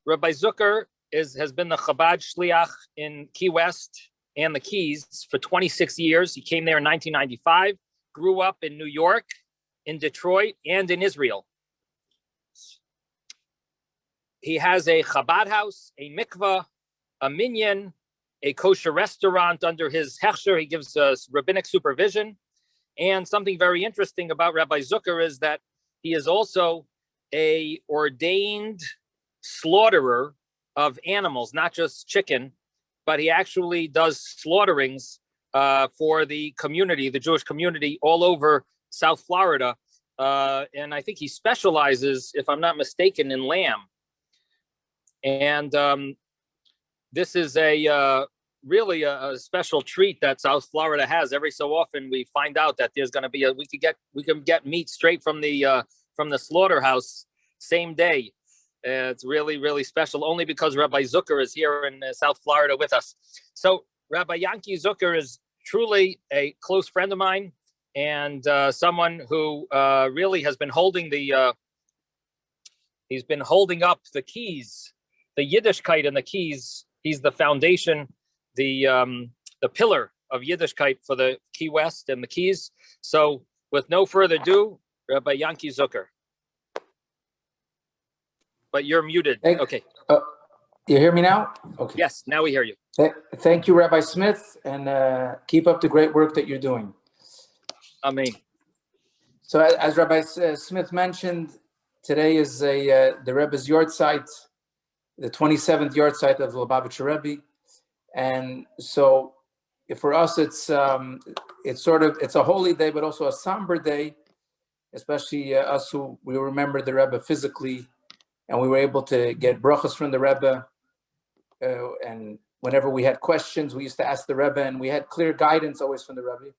Rabbi Zucker has been the Chabad Shliach in Key West and the Keys for 26 years. He came there in 1995, grew up in New York, in Detroit, and in Israel. He has a Chabad house, a mikvah, a minyan, a kosher restaurant under his hechsher. He gives us rabbinic supervision. And something very interesting about Rabbi Zucker is that he is also a ordained slaughterer of animals, not just chicken, but he actually does slaughterings for the community, the Jewish community all over South Florida. And I think he specializes, if I'm not mistaken, in lamb. And this is really a special treat that South Florida has. Every so often we find out that there's going to be we can get meat straight from the slaughterhouse same day. It's really, really special, only because Rabbi Zucker is here in South Florida with us. So Rabbi Yanky Zucker is truly a close friend of mine, and someone who really has been holding he's been holding up the keys, the Yiddishkeit and the keys. He's the foundation, the pillar of Yiddishkeit for the Key West and the Keys. So with no further ado, Rabbi Yanky Zucker. But you're muted. Okay. You hear me now? Okay. Yes, now we hear you. Thank you, Rabbi Smith, and keep up the great work that you're doing. Amen. So as Rabbi Smith mentioned, today is the Rebbe's yahrzeit, the 27th yahrzeit of the Lubavitcher Rebbe. And so for us, it's a holy day, but also a somber day, especially us who we remember the Rebbe physically, and we were able to get brachas from the Rebbe. And whenever we had questions, we used to ask the Rebbe, and we had clear guidance always from the Rebbe.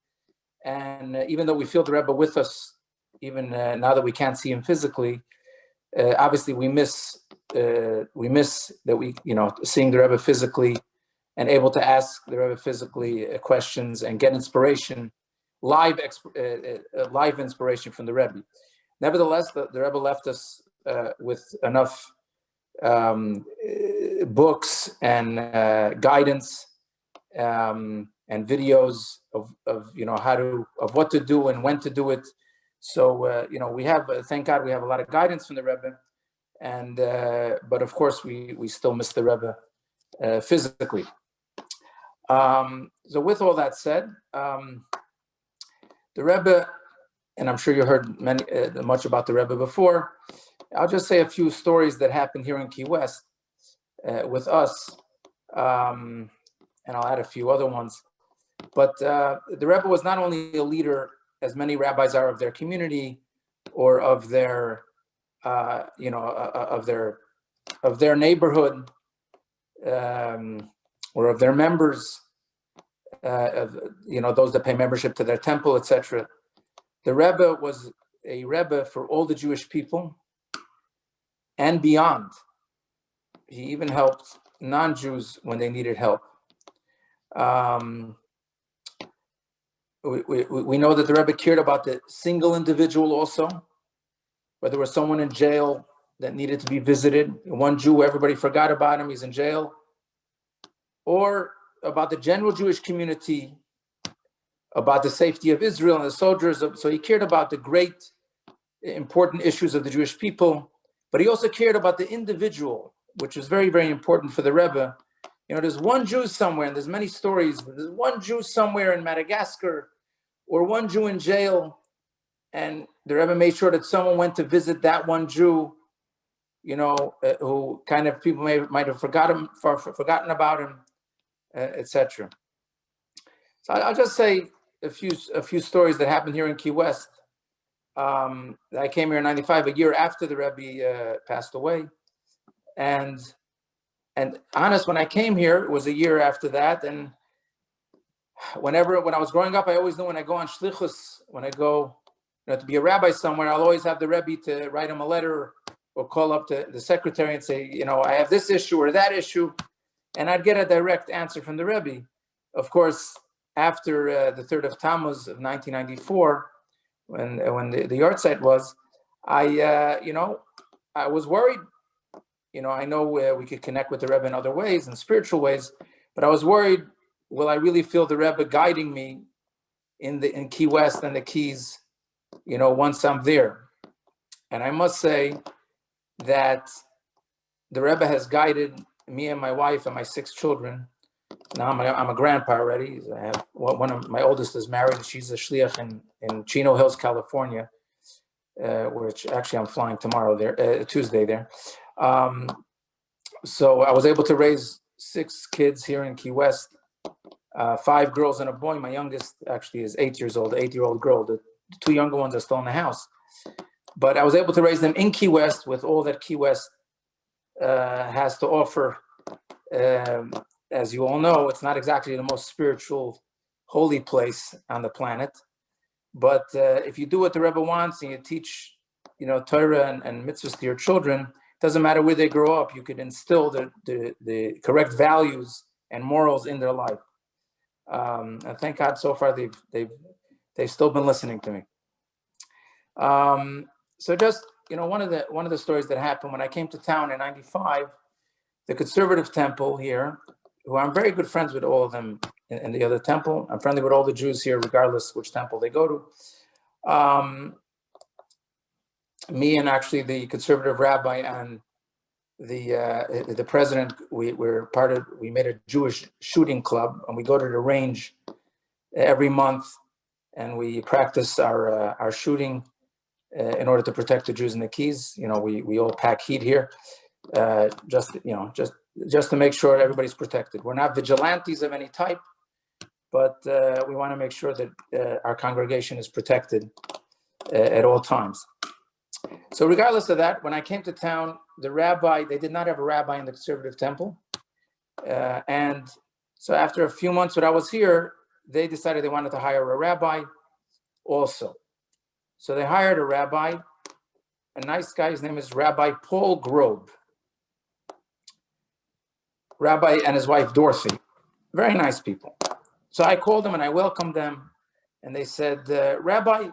And even though we feel the Rebbe with us, even now that we can't see him physically, obviously we miss that we, seeing the Rebbe physically and able to ask the Rebbe physically questions and get inspiration, live inspiration from the Rebbe. Nevertheless, the Rebbe left us with enough books and guidance and videos of what to do and when to do it. So we have, thank God, we have a lot of guidance from the Rebbe, and but of course we still miss the Rebbe physically. So with all that said, the Rebbe, and I'm sure you heard much about the Rebbe before. I'll just say a few stories that happened here in Key West with us, and I'll add a few other ones. But the Rebbe was not only a leader, as many rabbis are, of their community or of their, of their neighborhood, or of their members, those that pay membership to their temple, etc. The Rebbe was a Rebbe for all the Jewish people and beyond. He even helped non-Jews when they needed help. We know that the Rebbe cared about the single individual also, whether there was someone in jail that needed to be visited, one Jew, everybody forgot about him, he's in jail, or about the general Jewish community, about the safety of Israel and the soldiers. So he cared about the great, important issues of the Jewish people, but he also cared about the individual, which is very, very important for the Rebbe. There's one Jew somewhere, and there's many stories. There's one Jew somewhere in Madagascar, or one Jew in jail, and the Rebbe made sure that someone went to visit that one Jew, who kind of people might have forgotten about him, etc. So I'll just say a few stories that happened here in Key West. I came here in '95, a year after the Rebbe passed away, and honest, when I came here, it was a year after that. And when I was growing up, I always knew when I go on shlichus, when I go to be a rabbi somewhere, I'll always have the Rebbe to write him a letter or call up to the secretary and say, I have this issue or that issue, and I'd get a direct answer from the Rebbe. Of course, after the 3rd of Tammuz of 1994, when the yahrzeit was, I was worried. I know we could connect with the Rebbe in other ways, in spiritual ways, but I was worried, will I really feel the Rebbe guiding me in Key West and the Keys, once I'm there? And I must say that the Rebbe has guided me and my wife and my 6 children. Now I'm a grandpa already. I have one of my oldest is married. She's a shliach in Chino Hills, California, which actually I'm flying tomorrow there, Tuesday there. So I was able to raise 6 kids here in Key West, 5 girls and a boy. My youngest actually is 8 years old, 8-year-old girl. The 2 younger ones are still in the house. But I was able to raise them in Key West with all that Key West has to offer. As you all know, it's not exactly the most spiritual, holy place on the planet. But if you do what the Rebbe wants and you teach, Torah and mitzvahs to your children, it doesn't matter where they grow up, you could instill the correct values and morals in their life. And thank God so far they've still been listening to me. So just, one of the stories that happened when I came to town in '95, the conservative temple here, who I'm very good friends with all of them in the other temple. I'm friendly with all the Jews here, regardless which temple they go to. Me and actually the conservative rabbi and the president, we made a Jewish shooting club, and we go to the range every month, and we practice our shooting in order to protect the Jews in the Keys. We all pack heat here, just to make sure everybody's protected. We're not vigilantes of any type, but we want to make sure that our congregation is protected at all times. So regardless of that, when I came to town, they did not have a rabbi in the conservative temple. And so after a few months when I was here, they decided they wanted to hire a rabbi also. So they hired a rabbi, a nice guy. His name is Rabbi Paul Grobe. Rabbi and his wife, Dorothy. Very nice people. So I called them and I welcomed them. And they said, Rabbi,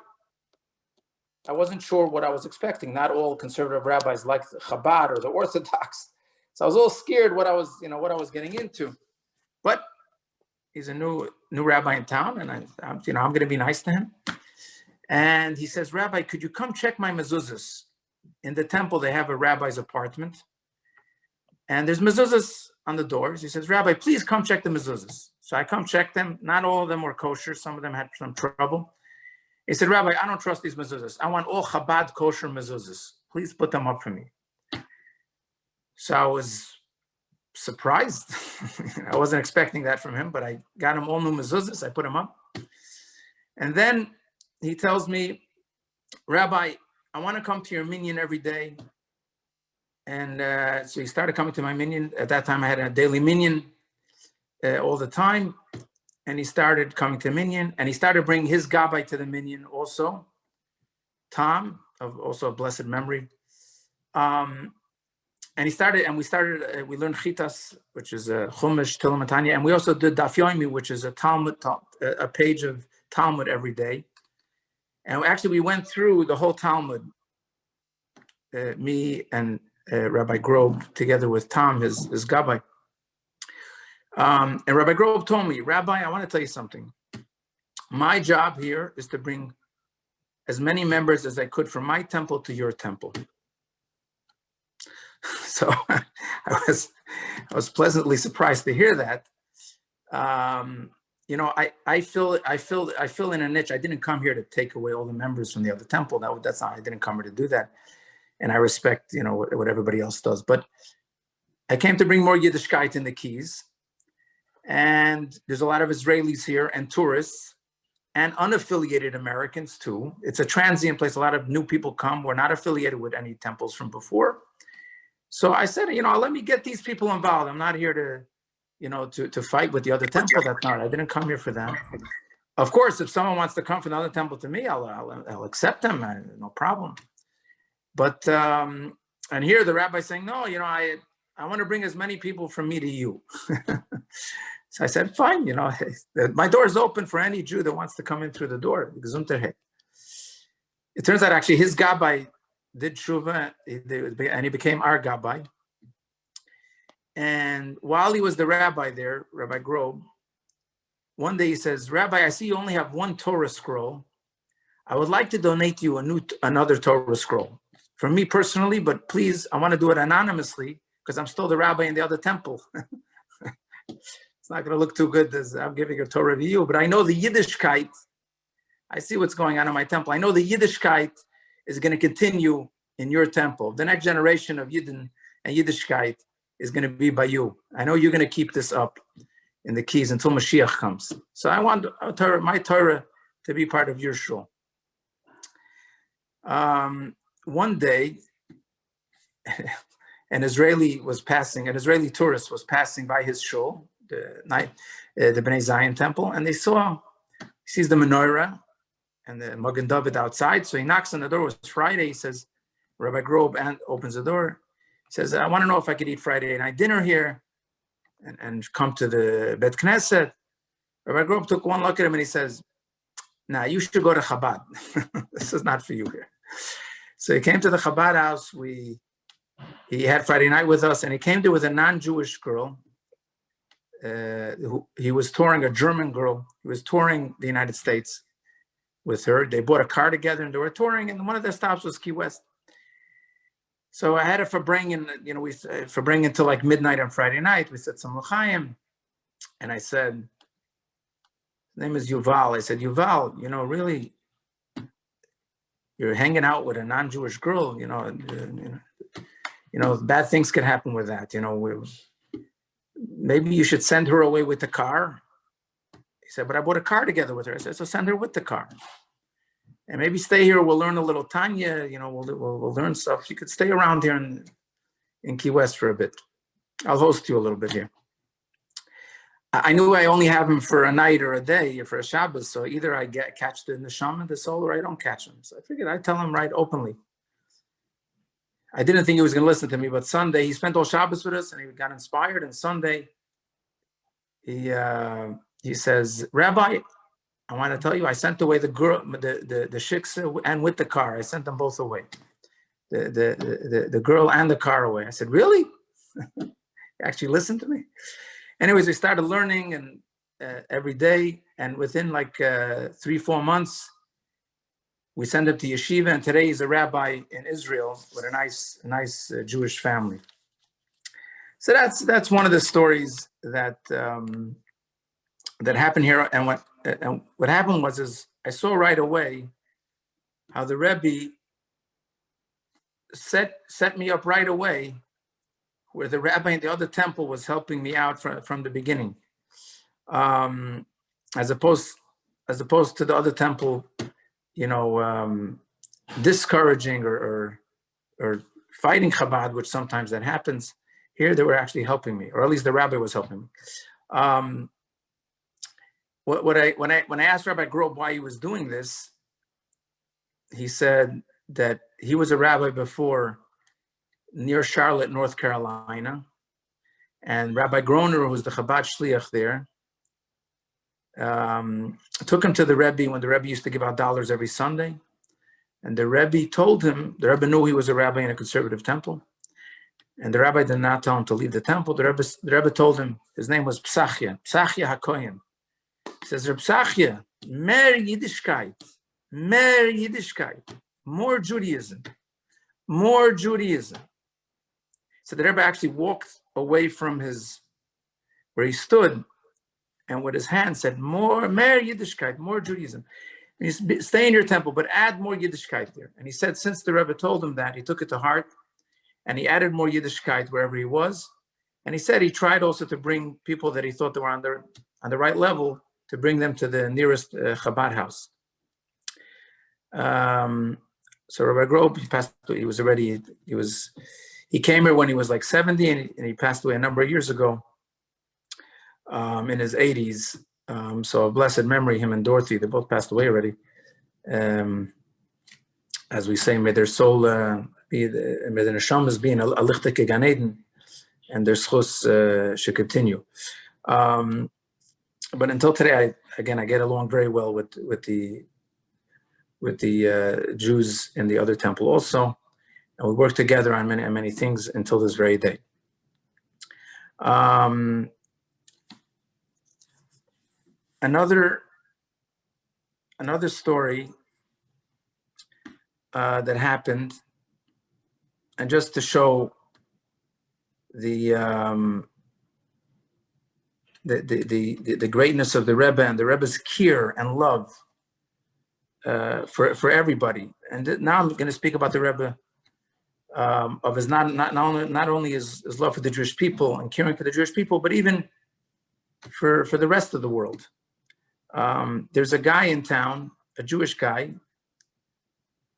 I wasn't sure what I was expecting. Not all conservative rabbis like the Chabad or the Orthodox. So I was a little scared what I was getting into. But he's a new rabbi in town, and I'm going to be nice to him. And he says, Rabbi, could you come check my mezuzahs? In the temple, they have a rabbi's apartment. And there's mezuzahs on the doors. He says, Rabbi, please come check the mezuzahs. So I come check them. Not all of them were kosher. Some of them had some trouble. He said, Rabbi, I don't trust these mezuzahs. I want all Chabad kosher mezuzahs. Please put them up for me. So I was surprised. I wasn't expecting that from him, but I got him all new mezuzahs. I put them up. And then he tells me, Rabbi, I want to come to your minyan every day. And so he started coming to my minyan. At that time, I had a daily minyan all the time. And he started coming to minyan. And he started bringing his gabbai to the minyan also. Tom, also of blessed memory. And we learned Chitas, which is a Chumash, Tehillim, and Tanya. And we also did Daf Yomi, which is a Talmud, a page of Talmud every day. And actually, we went through the whole Talmud, me and Rabbi Grobe, together with Tom, his gabbai. And Rabbi Grobe told me, Rabbi, I want to tell you something. My job here is to bring as many members as I could from my temple to your temple. So I was pleasantly surprised to hear that. I fill in a niche. I didn't come here to take away all the members from the other temple. That's not. I didn't come here to do that. And I respect, what everybody else does. But I came to bring more Yiddishkeit in the Keys. And there's a lot of Israelis here and tourists and unaffiliated Americans too. It's a transient place. A lot of new people come. We're not affiliated with any temples from before. So I said, let me get these people involved. I'm not here to fight with the other temple. That's not. I didn't come here for that. Of course, if someone wants to come from the other temple to me, I'll accept them. No problem. But and here the rabbi's saying, no, I want to bring as many people from me to you. So I said, fine. My door is open for any Jew that wants to come in through the door. It turns out actually his gabbai did tshuva, and he became our gabbai. And while he was the rabbi there, Rabbi Grob, one day he says, Rabbi, I see you only have one Torah scroll. I would like to donate you another Torah scroll. For me personally, but please, I want to do it anonymously because I'm still the rabbi in the other temple. It's not going to look too good as I'm giving a Torah to you, but I know the Yiddishkeit. I see what's going on in my temple. I know the Yiddishkeit is going to continue in your temple. The next generation of Yidden and Yiddishkeit is going to be by you. I know you're going to keep this up in the keys until Mashiach comes. So I want my Torah to be part of your shul. One day, an Israeli tourist was passing by his shul, the Bnei Zion temple, and he sees the menorah and the Magen David outside. So he knocks on the door. It was Friday. He says, Rabbi Grob opens the door. He says, I want to know if I could eat Friday night dinner here and come to the Bet Knesset. Rabbi Grob took one look at him and he says, nah, you should go to Chabad. This is not for you here. So he came to the Chabad house. He had Friday night with us, and he came there with a non-Jewish girl. He was touring a German girl. He was touring the United States with her. They bought a car together and they were touring, and one of their stops was Key West. So I had it for bringing till like midnight on Friday night. We said some l'chaim, and I said, his name is Yuval. I said, Yuval, really, you're hanging out with a non-Jewish girl, bad things can happen with that. Maybe you should send her away with the car. He said, but I bought a car together with her. I said, so send her with the car. And maybe stay here. We'll learn a little Tanya. We'll learn stuff. You could stay around here in Key West for a bit. I'll host you a little bit here. I knew I only have him for a night or a day or for a Shabbos. So either I catch the neshama, the soul, or I don't catch him. So I figured I'd tell him right openly. I didn't think he was going to listen to me, but Sunday, he spent all Shabbos with us and he got inspired. And Sunday, he says, Rabbi, I want to tell you, I sent away the girl, the shiksa, and with the car. I sent them both away. The girl and the car away. I said, really? You actually listened to me? Anyways, we started learning and every day. And within like 3-4 months, we sent him to yeshiva. And today he's a rabbi in Israel with a nice Jewish family. So that's one of the stories that happened here. And what happened was I saw right away how the Rebbe set me up right away, where the rabbi in the other temple was helping me out from the beginning, as opposed to the other temple, discouraging or fighting Chabad, which sometimes that happens. Here they were actually helping me, or at least the rabbi was helping me. When I asked Rabbi Grob why he was doing this, he said that he was a rabbi before near Charlotte, North Carolina, and Rabbi Groner, who was the Chabad shliach there, took him to the Rebbe when the Rebbe used to give out dollars every Sunday, and the Rebbe told him, the Rebbe knew he was a rabbi in a conservative temple, and the rabbi did not tell him to leave the temple. The Rebbe told him, his name was Psachia HaKohen. He says, Reb Psachia, mer Yiddishkeit, more Judaism. So the Rebbe actually walked away from where he stood, and with his hand said, more Yiddishkeit, more Judaism. And he said, stay in your temple, but add more Yiddishkeit there. And he said, since the Rebbe told him that, he took it to heart, and he added more Yiddishkeit wherever he was. And he said he tried also to bring people that he thought they were on the right level, to bring them to the nearest Chabad house. So Rabbi Grob, he came here when he was like 70, and he passed away a number of years ago, in his 80s. So a blessed memory, him and Dorothy, they both passed away already. As we say, may their soul may the neshamas be in a lichtike Gan Eden, and their schus should continue. But until today, I get along very well with the Jews in the other temple also, and we work together on many things until this very day. Um, another story that happened, and just to show the greatness of the Rebbe and the Rebbe's care and love for everybody. And now I'm going to speak about the Rebbe of his not only his love for the Jewish people and caring for the Jewish people, but even for the rest of the world. There's a guy in town, a Jewish guy,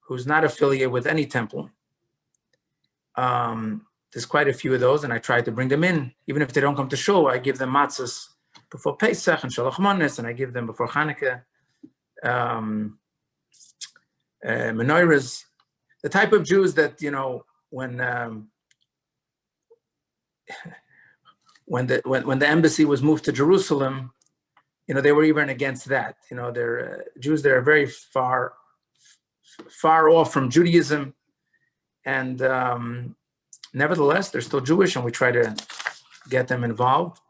who's not affiliated with any temple. There's quite a few of those, and I try to bring them in. Even if they don't come to shul, I give them matzahs before Pesach and Shalach Manos, and I give them before Hanukkah, menorahs. The type of Jews that, you know, when the embassy was moved to Jerusalem, you know, they were even against that. You know, they're Jews that are very far off from Judaism, and nevertheless, they're still Jewish, and we try to get them involved.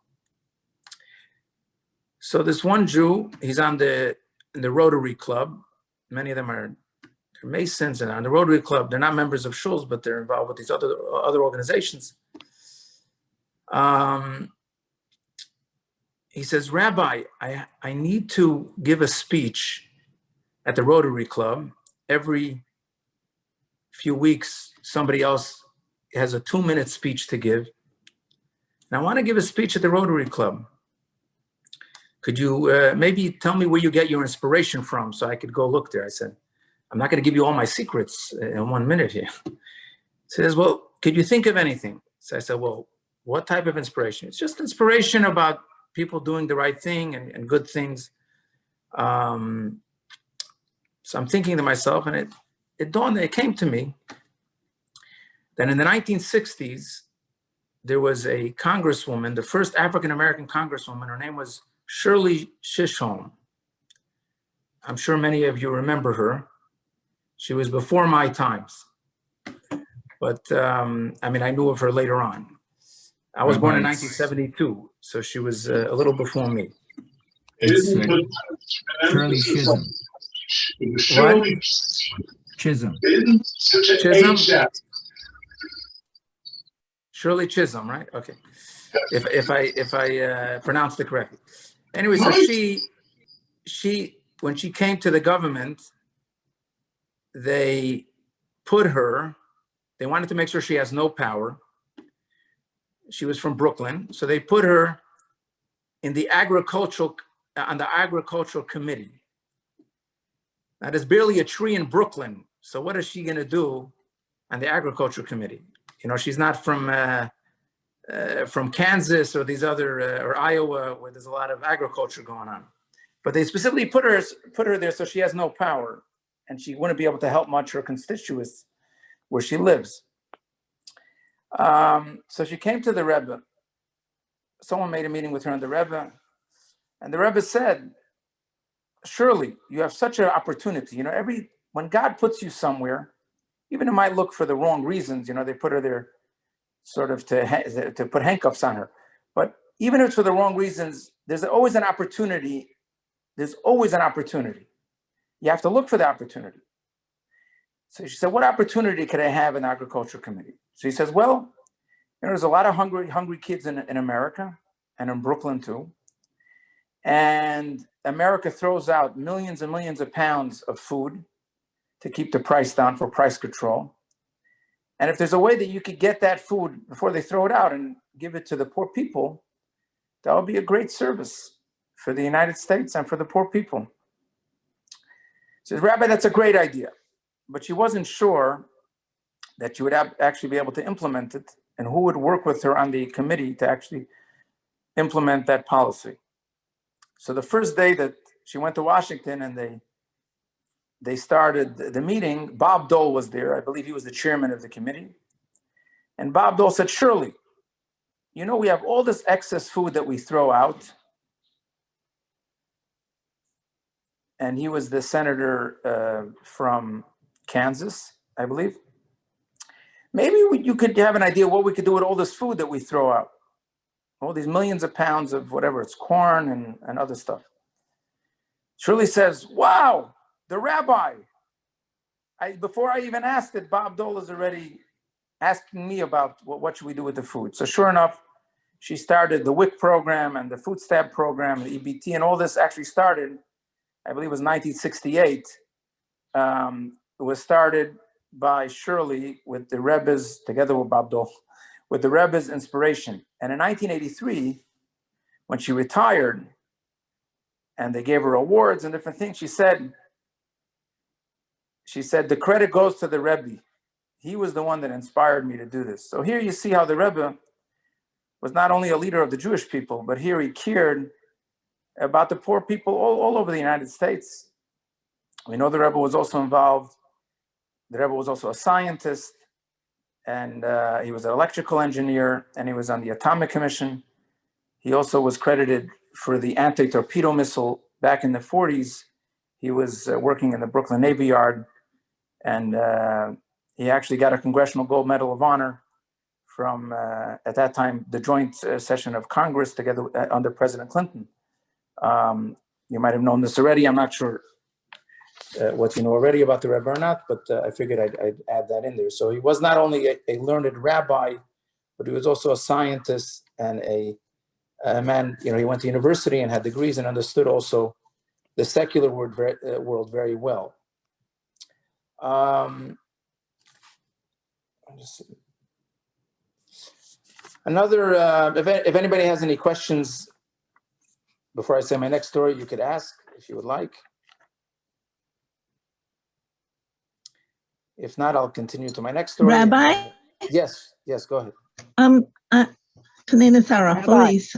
So this one Jew, he's in the Rotary Club. Many of them are Masons, and on the Rotary Club, they're not members of shuls, but they're involved with these other organizations. He says, Rabbi, I need to give a speech at the Rotary Club. Every few weeks, somebody else has a 2-minute speech to give. And I want to give a speech at the Rotary Club. Could you maybe tell me where you get your inspiration from so I could go look there? I said, I'm not going to give you all my secrets in 1 minute here. He says, well, could you think of anything? So I said, well, what type of inspiration? It's just inspiration about people doing the right thing and good things. So I'm thinking to myself, and it came to me that in the 1960s, there was a congresswoman, the first African-American congresswoman. Her name was Shirley Chisholm. I'm sure many of you remember her. She was before my times, but I mean, I knew of her later on. I was born in 1972, so she was a little before me. It's Shirley Chisholm. What? Chisholm. Chisholm? Shirley Chisholm, right? Okay. If I pronounced it correctly. Anyway, so she when she came to the government, they wanted to make sure she has no power. She was from Brooklyn, so they put her on the agricultural committee. Now, there's barely a tree in Brooklyn, so what is she going to do on the agricultural committee? You know, she's not from Kansas or these other or Iowa, where there's a lot of agriculture going on. But they specifically put her there so she has no power, and she wouldn't be able to help much her constituents where she lives. So she came to the Rebbe. Someone made a meeting with her and the Rebbe, and the Rebbe said, surely you have such an opportunity. You know, when God puts you somewhere, even it might look for the wrong reasons, you know, they put her there sort of to put handcuffs on her. But even if it's for the wrong reasons, there's always an opportunity. There's always an opportunity. You have to look for the opportunity. So she said, what opportunity could I have in the agriculture committee? So he says, well, you know, there's a lot of hungry kids in America and in Brooklyn too. And America throws out millions and millions of pounds of food to keep the price down for price control. And if there's a way that you could get that food before they throw it out and give it to the poor people, that would be a great service for the United States and for the poor people. She says, Rabbi, that's a great idea. But she wasn't sure that she would actually be able to implement it and who would work with her on the committee to actually implement that policy. So the first day that she went to Washington and they started the meeting, Bob Dole was there. I believe he was the chairman of the committee. And Bob Dole said, Shirley, you know, we have all this excess food that we throw out. And he was the senator from Kansas, I believe. Maybe you could have an idea what we could do with all this food that we throw out. all these millions of pounds of whatever, it's corn and other stuff. Shirley says, wow, the rabbi. Before I even asked it, Bob Dole is already asking me about what should we do with the food. So sure enough, she started the WIC program and the food stamp program, the EBT, and all this actually started, I believe it was 1968. It was started by Shirley with the Rebbe's, together with Bob Dole, with the Rebbe's inspiration. And in 1983, when she retired and they gave her awards and different things, she said, the credit goes to the Rebbe. He was the one that inspired me to do this. So here you see how the Rebbe was not only a leader of the Jewish people, but here he cared about the poor people all over the United States. We know the Rebbe was also involved. The Rebbe was also a scientist, and he was an electrical engineer, and he was on the Atomic Commission. He also was credited for the anti-torpedo missile back in the 40s. He was working in the Brooklyn Navy Yard, and he actually got a Congressional Gold Medal of Honor from, at that time, the joint session of Congress together under President Clinton. You might have known this already. I'm not sure what you know already about the Rebbe or not, but I figured I'd add that in there. So he was not only a learned rabbi, but he was also a scientist and a man. You know, he went to university and had degrees and understood also the secular world very well. Another, if anybody has any questions before I say my next story, you could ask if you would like. If not, I'll continue to my next story. Rabbi? Yes, go ahead. Tanina Sarah, please.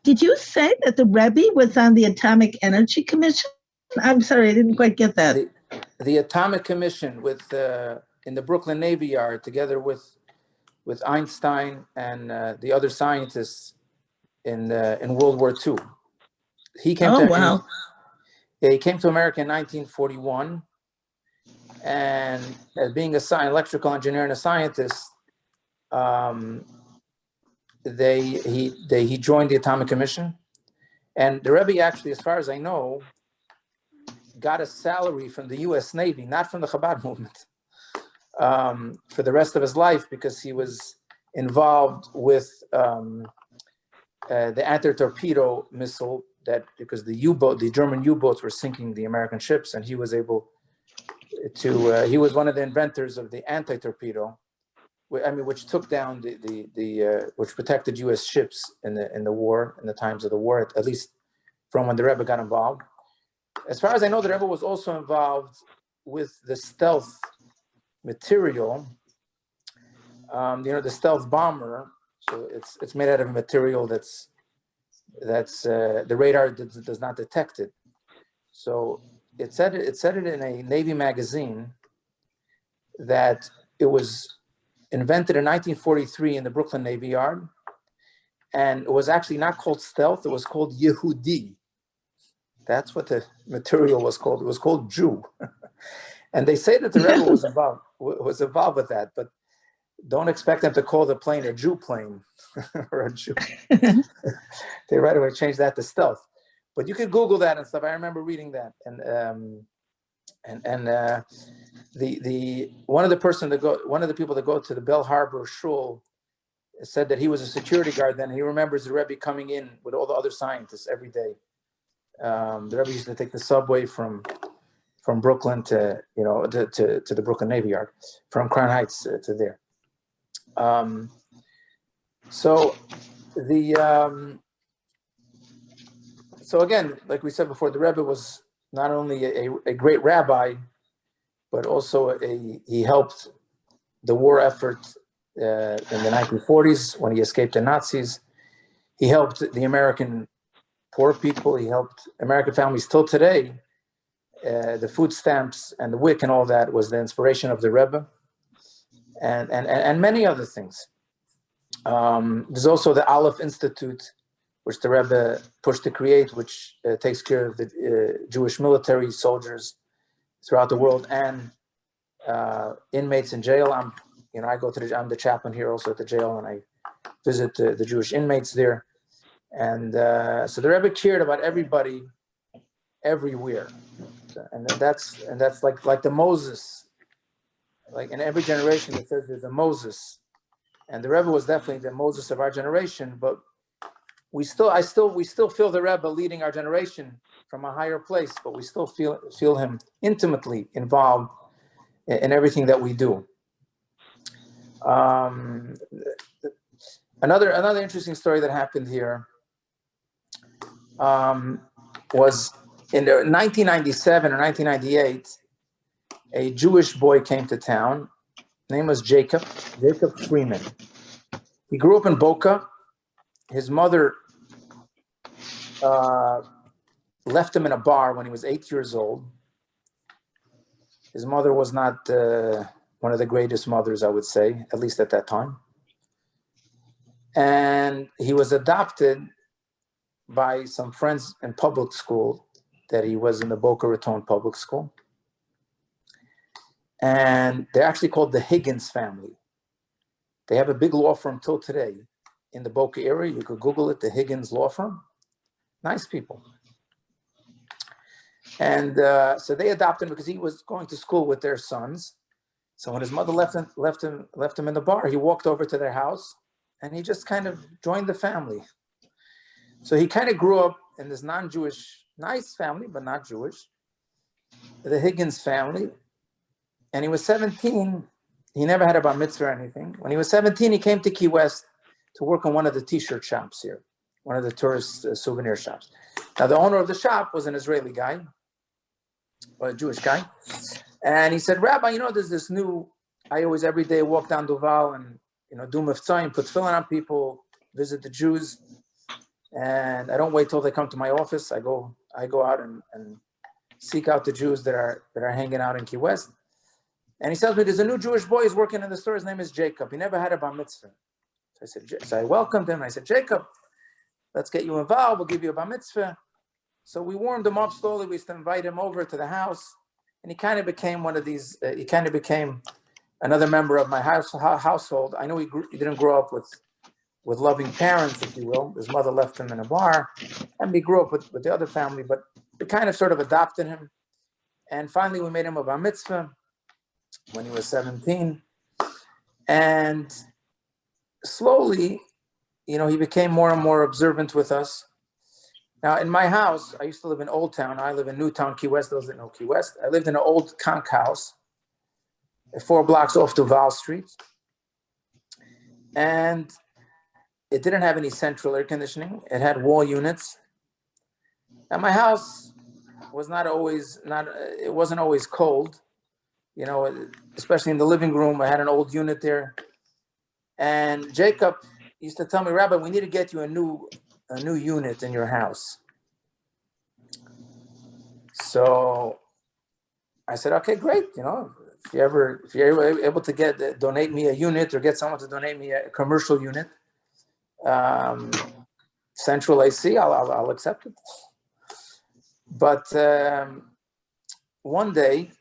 Did you say that the Rebbe was on the Atomic Energy Commission? I'm sorry, I didn't quite get that. The Atomic Commission with in the Brooklyn Navy Yard, together with Einstein and the other scientists in World War II. He came Wow. He came to America in 1941, and as being an electrical engineer and a scientist, he joined the Atomic Commission, and the Rebbe actually, as far as I know, got a salary from the U.S. Navy, not from the Chabad movement, for the rest of his life, because he was involved with the anti-torpedo missile, because the German U-boats were sinking the American ships, and he was able to, he was one of the inventors of the anti-torpedo, which took down which protected U.S. ships in the war, in the times of the war, at least from when the Rebbe got involved. As far as I know, the Rebbe was also involved with the stealth material, the stealth bomber. So it's made out of a material that's the radar does not detect it. So it said it in a Navy magazine that it was invented in 1943 in the Brooklyn Navy Yard, and it was actually not called stealth. It was called Yehudi. That's what the material was called. It was called Jew. And they say that the Rebbe was involved with that, but don't expect them to call the plane a Jew plane or a Jew. They right away changed that to stealth. But you could Google that and stuff. I remember reading that. And one of the people that go to the Bell Harbor Shul said that he was a security guard then. He remembers the Rebbe coming in with all the other scientists every day. The Rebbe used to take the subway from Brooklyn to the Brooklyn Navy Yard, from Crown Heights to there. So again, like we said before, the Rebbe was not only a great rabbi, but also he helped the war effort in the 1940s when he escaped the Nazis. He helped the American poor people. He helped American families till today. The food stamps and the WIC and all that was the inspiration of the Rebbe, and many other things. There's also the Aleph Institute, which the Rebbe pushed to create, which takes care of the Jewish military soldiers throughout the world and inmates in jail. I'm the chaplain here also at the jail, and visit the Jewish inmates there. And so the Rebbe cared about everybody everywhere. And that's like the Moses. Like in every generation, it says there's a Moses. And the Rebbe was definitely the Moses of our generation, but we still feel the Rebbe leading our generation from a higher place, but we still feel him intimately involved in everything that we do. Another interesting story that happened here was in 1997 or 1998, a Jewish boy came to town. His name was Jacob Freeman. He grew up in Boca. His mother left him in a bar when he was 8 years old. His mother was not one of the greatest mothers, I would say, at least at that time. And he was adopted by some friends in public school, that he was in the Boca Raton public school. And they're actually called the Higgins family. They have a big law firm till today in the Boca area. You could Google it, the Higgins law firm. Nice people. And so they adopted him because he was going to school with their sons. So when his mother left him in the bar, he walked over to their house and he just kind of joined the family. So he kind of grew up in this non-Jewish, nice family, but not Jewish, the Higgins family. And he was 17. He never had a bar mitzvah or anything. When he was 17, he came to Key West to work on one of the t-shirt shops here, one of the tourist souvenir shops. Now, the owner of the shop was an Israeli guy, or a Jewish guy. And he said, Rabbi, there's this new, I always every day walk down Duval and, do miftzayim, put tefillin on people, visit the Jews. And I don't wait till they come to my office. I go out and seek out the Jews that are hanging out in Key West. And he tells me there's a new Jewish boy who's working in the store. His name is Jacob. He never had a bar mitzvah. So I welcomed him. I said, Jacob, let's get you involved. We'll give you a bar mitzvah. So we warmed him up slowly. We used to invite him over to the house. And he kind of became one of these, he kind of became another member of my household. I know he didn't grow up with loving parents, if you will. His mother left him in a bar. And we grew up with the other family, but we kind of sort of adopted him. And finally, we made him a bar mitzvah when he was 17. And slowly, he became more and more observant with us. Now, in my house, I used to live in Old Town. I live in Newtown, Key West. Those that know Key West. I lived in an old conch house, 4 blocks off Duval Street. And it didn't have any central air conditioning. It had wall units. And my house was it wasn't always cold. Especially in the living room, I had an old unit there. And Jacob used to tell me, Rabbi, we need to get you a new unit in your house. So I said, okay, great. If you're able to donate me a unit or get someone to donate me a commercial unit, central AC, I'll accept it. But one day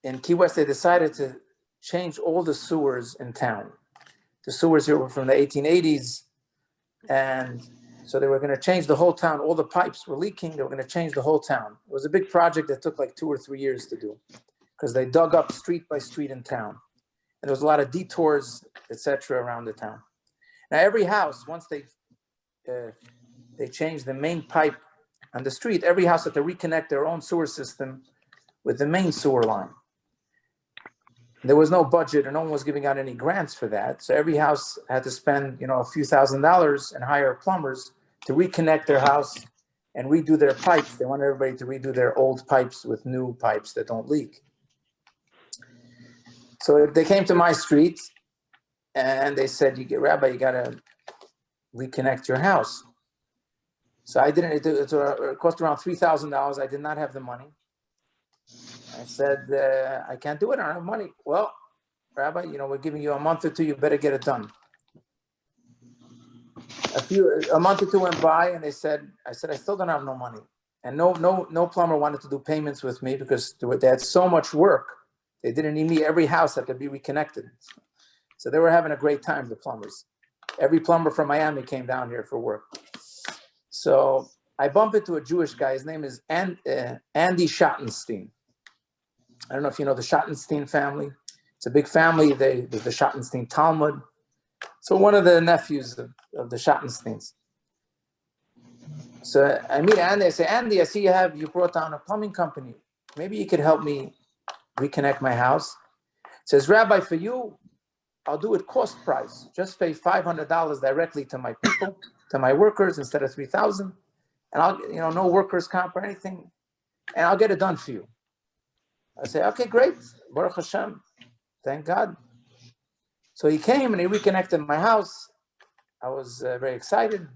in Key West, they decided to change all the sewers in town. The sewers here were from the 1880s. And so they were going to change the whole town. All the pipes were leaking. They were going to change the whole town. It was a big project that took like 2 or 3 years to do because they dug up street by street in town. And there was a lot of detours, etc., around the town. Now, every house, once they changed the main pipe on the street, every house had to reconnect their own sewer system with the main sewer line. There was no budget and no one was giving out any grants for that. So every house had to spend, a few $1,000s and hire plumbers to reconnect their house and redo their pipes. They want everybody to redo their old pipes with new pipes that don't leak. So they came to my street and they said, Rabbi, you got to reconnect your house. So I didn't, it cost around $3,000. I did not have the money. I said, I can't do it. I don't have money. Well, Rabbi, we're giving you a month or two. You better get it done. A month or two went by, and I said, I still don't have no money. And no plumber wanted to do payments with me because they had so much work. They didn't need me. Every house had to be reconnected. So they were having a great time, the plumbers. Every plumber from Miami came down here for work. So I bump into a Jewish guy. His name is Andy Schottenstein. I don't know if you know the Schottenstein family. It's a big family. There's the Schottenstein Talmud. So one of the nephews of the Schottensteins. So I meet Andy. I say, Andy, I see you brought down a plumbing company. Maybe you could help me reconnect my house. He says, Rabbi, for you, I'll do it cost price. Just pay $500 directly to my people, to my workers, instead of $3,000. And I'll, no workers' comp or anything. And I'll get it done for you. I say, okay, great. Baruch Hashem. Thank God. So he came and he reconnected my house. I was very excited.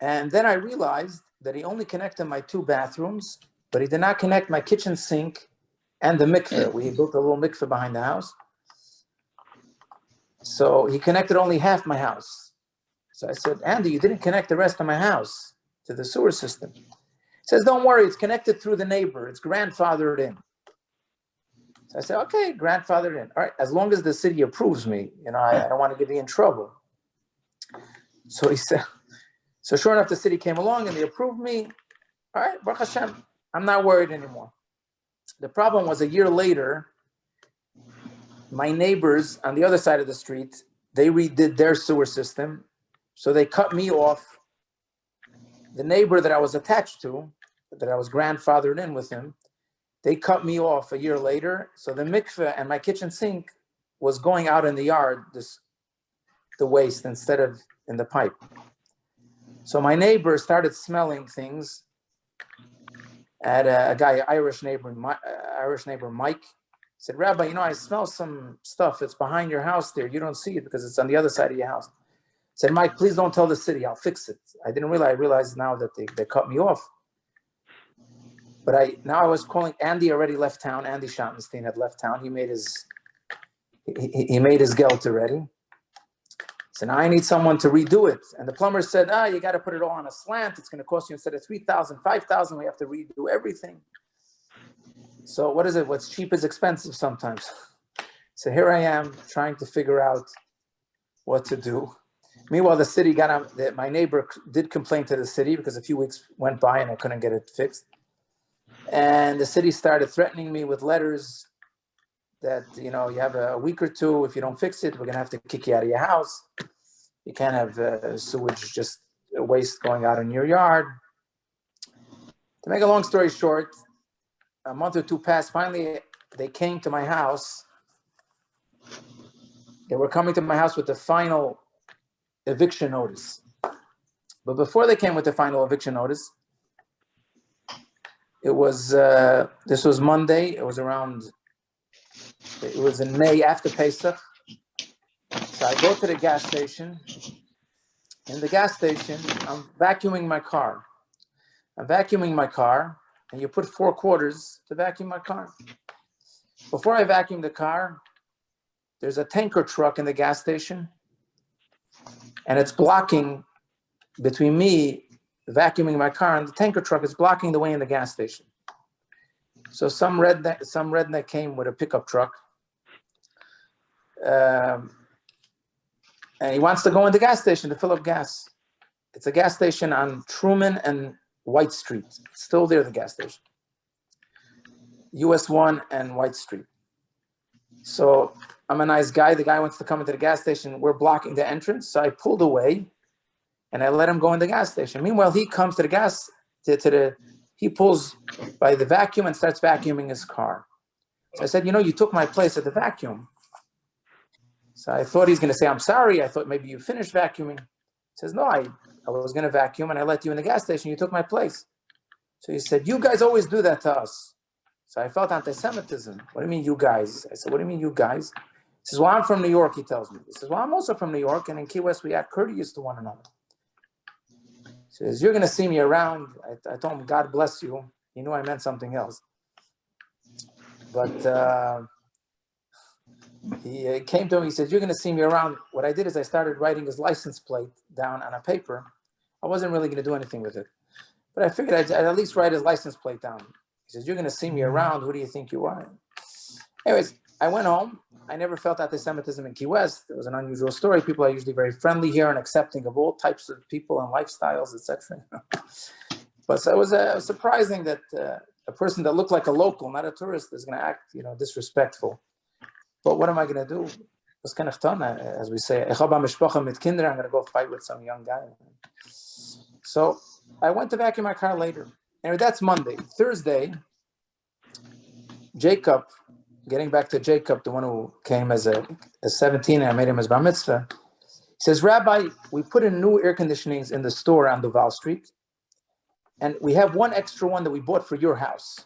And then I realized that he only connected my 2 bathrooms, but he did not connect my kitchen sink and the mikveh. We built a little mikveh behind the house. So he connected only half my house. So I said, Andy, you didn't connect the rest of my house to the sewer system. He says, don't worry, it's connected through the neighbor. It's grandfathered in. So I said, okay, grandfathered in. All right, as long as the city approves me, I don't want to get me in trouble. So he said, so sure enough, the city came along and they approved me. All right, Baruch Hashem, I'm not worried anymore. The problem was a year later, my neighbors on the other side of the street, they redid their sewer system. So they cut me off. The neighbor that I was attached to, that I was grandfathered in with him, they cut me off a year later. So the mikveh and my kitchen sink was going out in the yard, the waste, instead of in the pipe. So my neighbor started smelling things. I had a guy, Irish neighbor Mike, said, Rabbi, I smell some stuff. It's behind your house there. You don't see it because it's on the other side of your house. I said, Mike, please don't tell the city. I'll fix it. I didn't realize. I realized now that they cut me off. But I was calling. Andy already left town. Andy Schottenstein had left town. He made his gelt already. So now I need someone to redo it. And the plumber said, you got to put it all on a slant. It's going to cost you, instead of $3,000, $5,000, we have to redo everything. So what is it? What's cheap is expensive sometimes. So here I am trying to figure out what to do. Meanwhile, the city my neighbor did complain to the city because a few weeks went by and I couldn't get it fixed. And the city started threatening me with letters that, you have a week or two. If you don't fix it, we're going to have to kick you out of your house. You can't have sewage, just waste going out in your yard. To make a long story short, a month or two passed. Finally, they came to my house. They were coming to my house with the final eviction notice. But before they came with the final eviction notice, this was Monday. It was in May after Pesach. So I go to the gas station. In the gas station, I'm vacuuming my car. And you put 4 quarters to vacuum my car. Before I vacuum the car, there's a tanker truck in the gas station, and it's blocking between me vacuuming my car and the tanker truck. Is blocking the way in the gas station. So some redneck came with a pickup truck, and he wants to go in the gas station to fill up gas. It's a gas station on Truman and White Street. It's still there, the gas station. US 1 and White Street. So I'm a nice guy. The guy wants to come into the gas station. We're blocking the entrance. So I pulled away and I let him go in the gas station. Meanwhile, he comes to the gas, he pulls by the vacuum and starts vacuuming his car. So I said, you took my place at the vacuum. So I thought he's going to say, I'm sorry. I thought maybe you finished vacuuming. He says, no, I was going to vacuum and I let you in the gas station. You took my place. So he said, you guys always do that to us. So I felt anti-Semitism. What do you mean, you guys? I said, what do you mean, you guys? He says, well, I'm from New York, he tells me. He says, well, I'm also from New York, and in Key West, we act courteous to one another. He says, you're going to see me around. I told him, God bless you. He knew I meant something else. But he came to me, he said, you're going to see me around. What I did is I started writing his license plate down on a paper. I wasn't really going to do anything with it. But I figured I'd at least write his license plate down. He says, you're going to see me around. Who do you think you are? Anyways, I went home. I never felt anti-Semitism in Key West. It was an unusual story. People are usually very friendly here and accepting of all types of people and lifestyles, etc. But so it was surprising that a person that looked like a local, not a tourist, is going to act, disrespectful. But what am I going to do? It's kind of fun, as we say. I'm going to go fight with some young guy. So I went to vacuum my car later. And that's Monday. Thursday, Jacob, getting back to Jacob, the one who came as 17, and I made him as bar mitzvah. He says, Rabbi, we put in new air conditionings in the store on Duval Street, and we have one extra one that we bought for your house.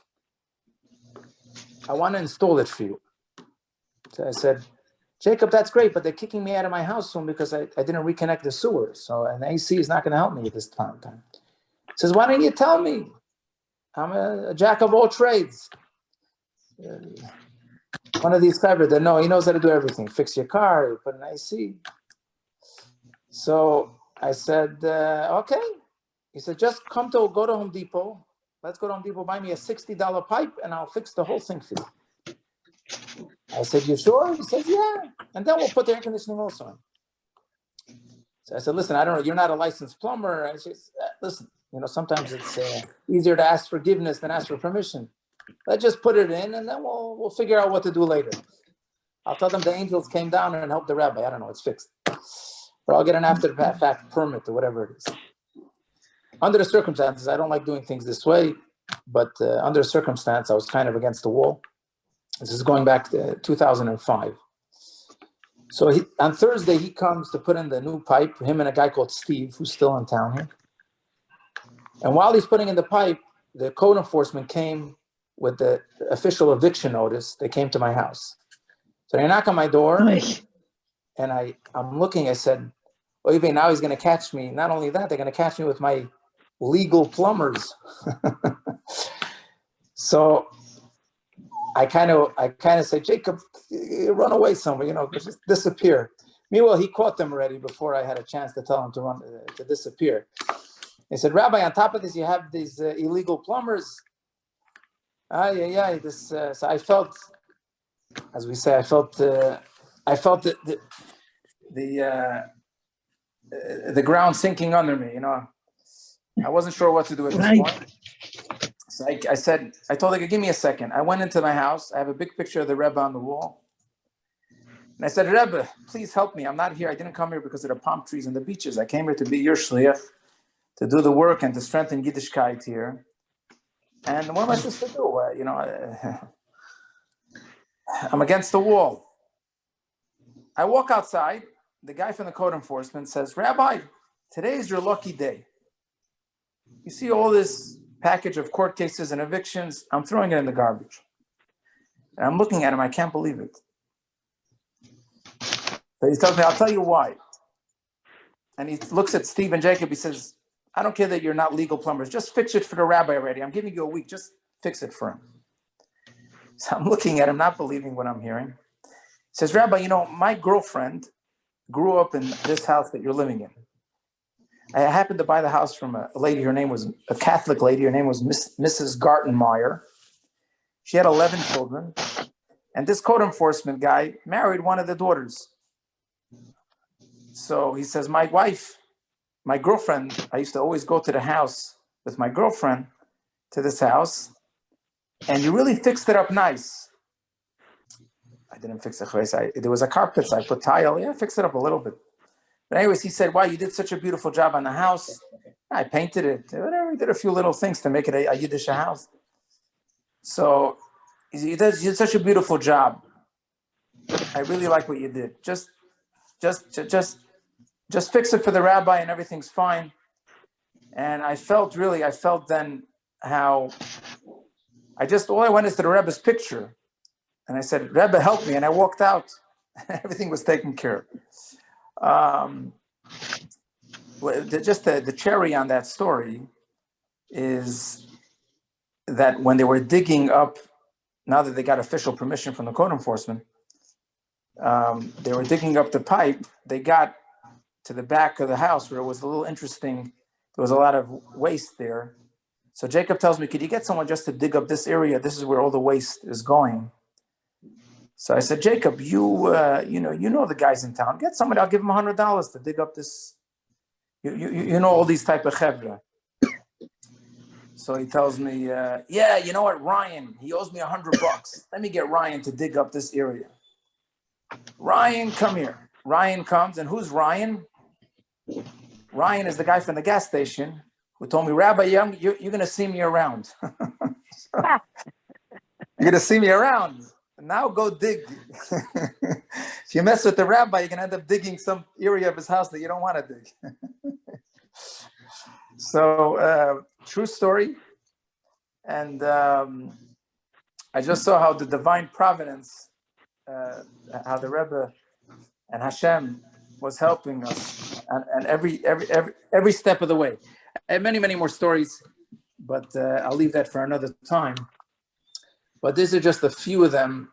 I want to install it for you. So I said, Jacob, that's great, but they're kicking me out of my house soon because I didn't reconnect the sewer. So an AC is not going to help me at this time. He says, why don't you tell me? I'm a jack of all trades. One of these clever that he knows how to do everything. Fix your car, you put an AC. So I said, okay. He said, just go to Home Depot. Let's go to Home Depot, buy me a $60 pipe, and I'll fix the whole thing for you. I said, you sure? He says, yeah. And then we'll put the air conditioning also in. So I said, listen, I don't know, you're not a licensed plumber. I said, listen, sometimes it's easier to ask forgiveness than ask for permission. Let's just put it in, and then we'll figure out what to do later. I'll tell them the angels came down and helped the rabbi. I don't know, it's fixed. Or I'll get an after-the-fact permit or whatever it is. Under the circumstances, I don't like doing things this way, but under the circumstance, I was kind of against the wall. This is going back to 2005. So on Thursday, he comes to put in the new pipe, him and a guy called Steve, who's still in town here. And while he's putting in the pipe, the code enforcement came with the official eviction notice. They came to my house. So they knock on my door, and I'm looking, I said, Oive, now he's going to catch me. Not only that, they're going to catch me with my legal plumbers. So I kind of say, Jacob, run away somewhere, just disappear. Meanwhile, he caught them already before I had a chance to tell him to disappear. He said, Rabbi, on top of this, you have these illegal plumbers. So I felt, as we say, I felt the ground sinking under me. I wasn't sure what to do at this point. So I told her, give me a second. I went into my house. I have a big picture of the Rebbe on the wall. And I said, Rebbe, please help me. I'm not here. I didn't come here because of the palm trees and the beaches. I came here to be your shliach, to do the work and to strengthen Yiddishkeit here. And what am I supposed to do? I'm against the wall. I walk outside. The guy from the code enforcement says, Rabbi, today is your lucky day. You see all this package of court cases and evictions. I'm throwing it in the garbage. And I'm looking at him. I can't believe it. So he tells me, I'll tell you why. And he looks at Steve and Jacob. He says, I don't care that you're not legal plumbers. Just fix it for the rabbi already. I'm giving you a week. Just fix it for him. So I'm looking at him, not believing what I'm hearing. He says, Rabbi, my girlfriend grew up in this house that you're living in. I happened to buy the house from a lady. Her name was a Catholic lady. Her name was Mrs. Gartenmeyer. She had 11 children. And this code enforcement guy married one of the daughters. So he says, my girlfriend, I used to always go to the house with my girlfriend to this house, and you really fixed it up nice. I didn't fix it. There was a carpet, so I put tile. Yeah, I fixed it up a little bit. But anyways, he said, wow, you did such a beautiful job on the house. I painted it. Whatever, we did a few little things to make it a Yiddish house. So you did such a beautiful job. I really like what you did. Just fix it for the rabbi and everything's fine. And I felt then how all I went is to the Rebbe's picture. And I said, Rebbe, help me. And I walked out. Everything was taken care of. Just the cherry on that story is that when they were digging up, now that they got official permission from the code enforcement, they were digging up the pipe. They got to the back of the house where it was a little interesting. There was a lot of waste there. So Jacob tells me, could you get someone just to dig up this area? This is where all the waste is going. So I said, Jacob, you know the guys in town. Get somebody. I'll give him $100 to dig up this. You know all these type of chevra. So he tells me, yeah, you know what, Ryan, he owes me $100. Let me get Ryan to dig up this area. Ryan, come here. Ryan comes, and who's Ryan? Ryan is the guy from the gas station who told me, Rabbi Young, you're going to see me around. You're going to see me around. Now go dig. If you mess with the rabbi, you're going to end up digging some area of his house that you don't want to dig. So, true story. And I just saw how the divine providence, how the Rebbe and Hashem was helping us, and every step of the way. I have many more stories, but I'll leave that for another time. But these are just a few of them,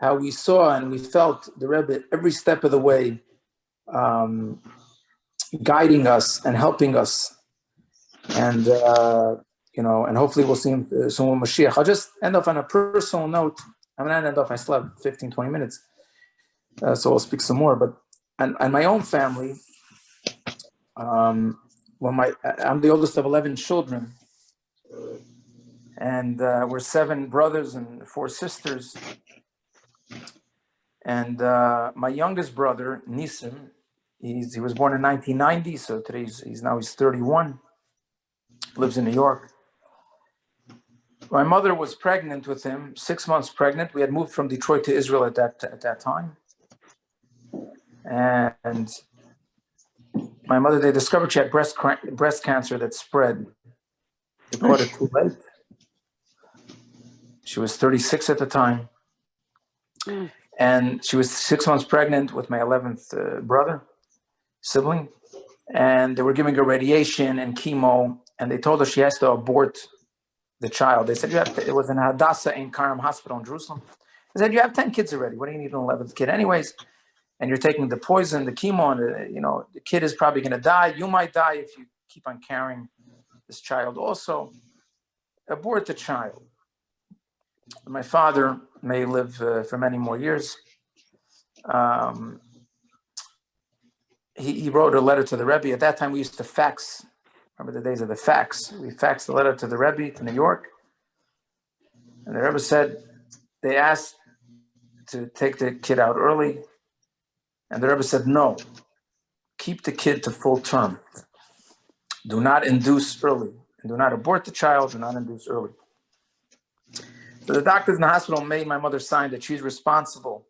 how we saw and we felt the Rebbe every step of the way, guiding us and helping us. And, and hopefully we'll see him soon with Mashiach. I'll just end off on a personal note. I'm going to end off, I still have 15, 20 minutes. So I'll speak some more. But and my own family, I'm the oldest of 11 children. And we're 7 brothers and 4 sisters. And my youngest brother, Nisim, he was born in 1990, so today he's 31, lives in New York. My mother was pregnant with him, 6 months pregnant. We had moved from Detroit to Israel at that time. And my mother, they discovered she had breast cancer that spread. They caught it too late. She was 36 at the time. And she was 6 months pregnant with my 11th sibling. And they were giving her radiation and chemo. And they told her she has to abort the child. They said, it was in Hadassah in Karam Hospital in Jerusalem. They said, you have 10 kids already. What do you need an 11th kid? Anyways, and you're taking the poison, the chemo, and the kid is probably going to die. You might die if you keep on carrying this child also. Abort the child. My father may live for many more years. He wrote a letter to the Rebbe. At that time, we used to fax. Remember the days of the fax? We faxed the letter to the Rebbe to New York. And the Rebbe said, they asked to take the kid out early. And the Rebbe said, no, keep the kid to full term. Do not induce early. And do not abort the child. Do not induce early. So the doctors in the hospital made my mother sign that she's responsible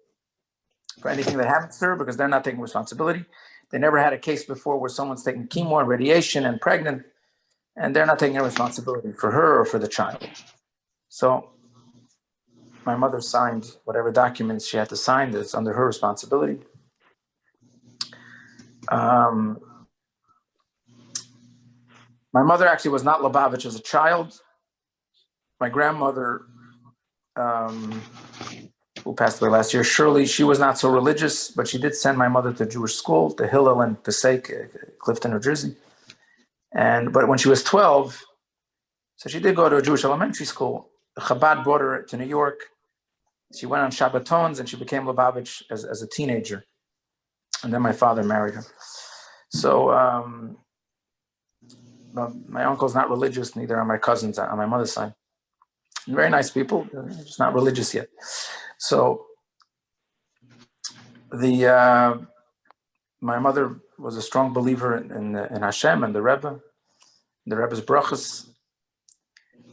for anything that happens to her because they're not taking responsibility. They never had a case before where someone's taking chemo and radiation and pregnant, and they're not taking any responsibility for her or for the child. So my mother signed whatever documents she had to sign that's under her responsibility. My mother actually was not Lubavitch as a child. My grandmother, who passed away last year, Shirley, she was not so religious, but she did send my mother to Jewish school, to Hillel and Passaic, Clifton, New Jersey. But when she was 12, so she did go to a Jewish elementary school. Chabad brought her to New York. She went on Shabbatons and she became Lubavitch as a teenager. And then my father married her. So my uncle's not religious, neither are my cousins on my mother's side. Very nice people, just not religious yet. So my mother was a strong believer in Hashem and the Rebbe's brachas.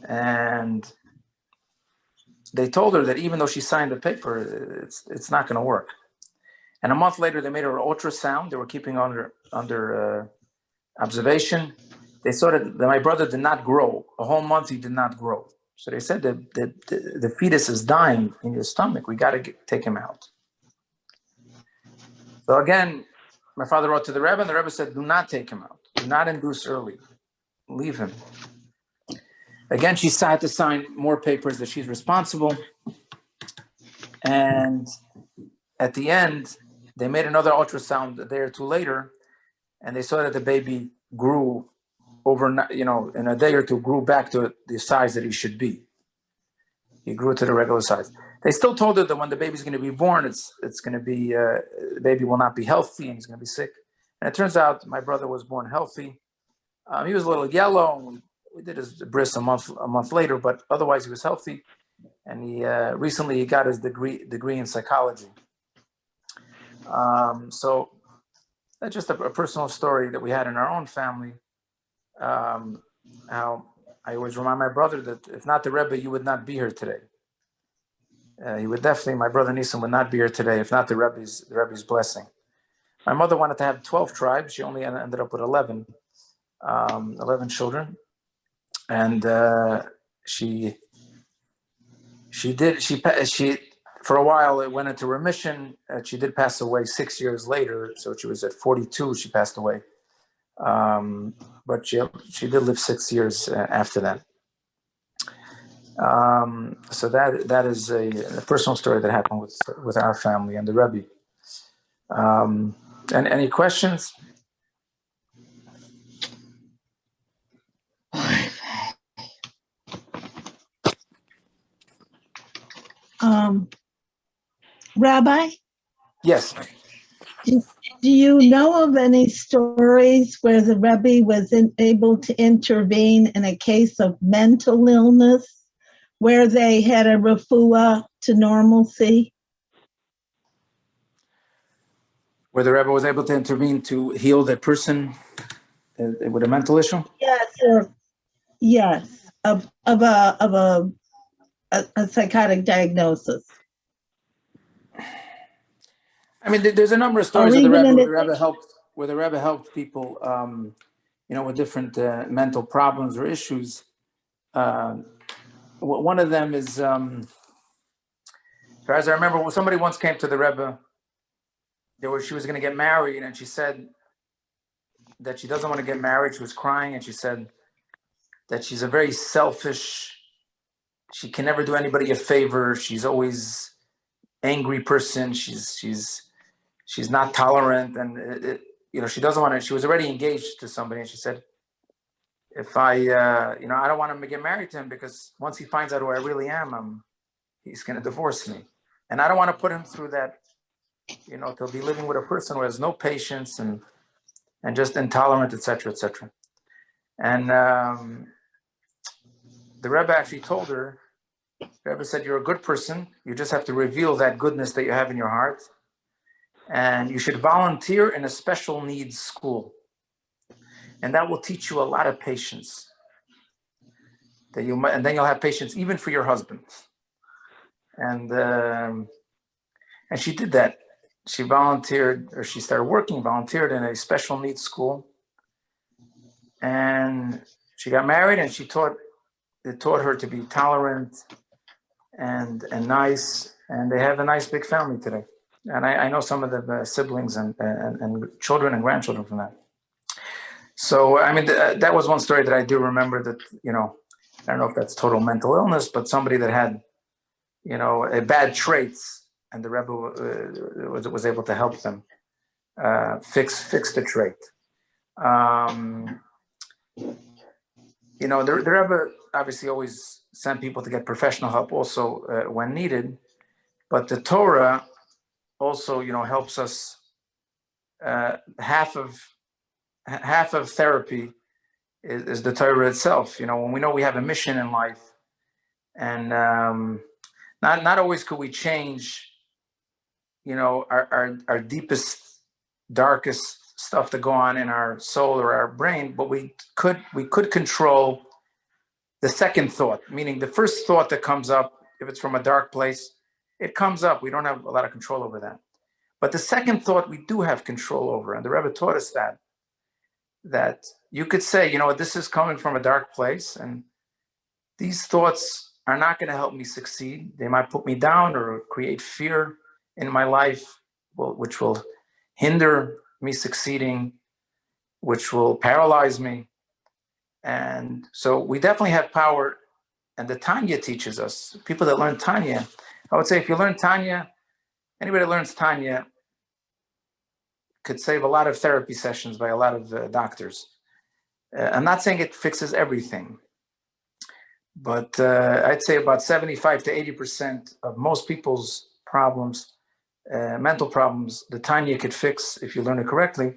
And they told her that even though she signed the paper, it's not going to work. And a month later, they made her an ultrasound. They were keeping under observation. They saw that my brother did not grow. A whole month, he did not grow. So they said that the fetus is dying in your stomach. We got to take him out. So again, my father wrote to the Rebbe, and the Rebbe said, do not take him out. Do not induce early. Leave him. Again, she had to sign more papers that she's responsible. And at the end, they made another ultrasound a day or two later, and they saw that the baby grew in a day or two, grew back to the size that he should be. he grew to the regular size. They still told her that when the baby's going to be born, it's going to be the baby will not be healthy and he's going to be sick. And it turns out my brother was born healthy. He was a little yellow. And we did his bris a month later, but otherwise he was healthy. And he recently he got his degree in psychology. So that's just a personal story that we had in our own family. How I always remind my brother that if not the Rebbe, you would not be here today. He would definitely, my brother Nisan would not be here today if not the Rebbe's blessing. My mother wanted to have 12 tribes. She only ended up with 11 children. And she for a while it went into remission. She did pass away 6 years later. So she was at 42, she passed away. But she did live 6 years after that. So that is a personal story that happened with our family and the Rebbe. And any questions? Rabbi? Yes. Do you know of any stories where the Rebbe was able to intervene in a case of mental illness, where they had a refuah to normalcy? Where the Rebbe was able to intervene to heal that person with a mental issue? Yes, of a psychotic diagnosis. I mean, there's a number of stories of the Rebbe where the Rebbe helped people, with different mental problems or issues. One of them is, as I remember, when somebody once came to the Rebbe, she was going to get married, and she said that she doesn't want to get married. She was crying, and she said that she's a very selfish. She can never do anybody a favor. She's always angry person. She's not tolerant, and she doesn't want to. She was already engaged to somebody, and she said, "If I don't want him to get married to him because once he finds out who I really am, he's going to divorce me, and I don't want to put him through that. To be living with a person who has no patience and just intolerant, etc., etc." And the Rebbe actually told her. The Rebbe said, "You're a good person. You just have to reveal that goodness that you have in your heart. And you should volunteer in a special needs school. And that will teach you a lot of patience. And then you'll have patience even for your husband." And she did that. She volunteered, or she started volunteered in a special needs school. And she got married, and it taught her to be tolerant and nice. And they have a nice big family today. And I know some of the siblings and children and grandchildren from that. So, I mean, that was one story that I do remember that, I don't know if that's total mental illness, but somebody that had, a bad traits, and the Rebbe was able to help them fix the trait. The Rebbe obviously always sent people to get professional help also when needed, but the Torah also, helps us. Half of therapy is the Torah itself. When we know we have a mission in life, and not always could we change, our deepest, darkest stuff to go on in our soul or our brain, but we could control the second thought, meaning the first thought that comes up. If it's from a dark place, it comes up. We don't have a lot of control over that. But the second thought we do have control over, and the Rebbe taught us that you could say, this is coming from a dark place, and these thoughts are not going to help me succeed. They might put me down or create fear in my life, which will hinder me succeeding, which will paralyze me. And so we definitely have power, and the Tanya teaches us. People that learn Tanya, I would say if you learn Tanya, anybody that learns Tanya could save a lot of therapy sessions by a lot of doctors. I'm not saying it fixes everything, But I'd say about 75 to 80% of most people's problems, mental problems, the Tanya could fix if you learn it correctly.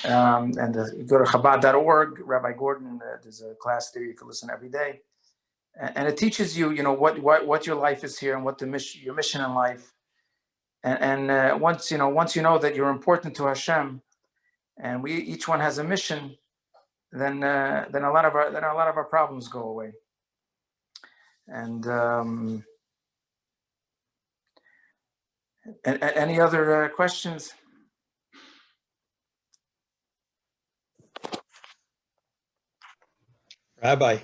You go to Chabad.org, Rabbi Gordon, there's a class there you can listen every day. And it teaches you, what your life is here and what your mission in life. And once you know that you're important to Hashem, and each one has a mission, then a lot of our problems go away. And any other questions? Rabbi.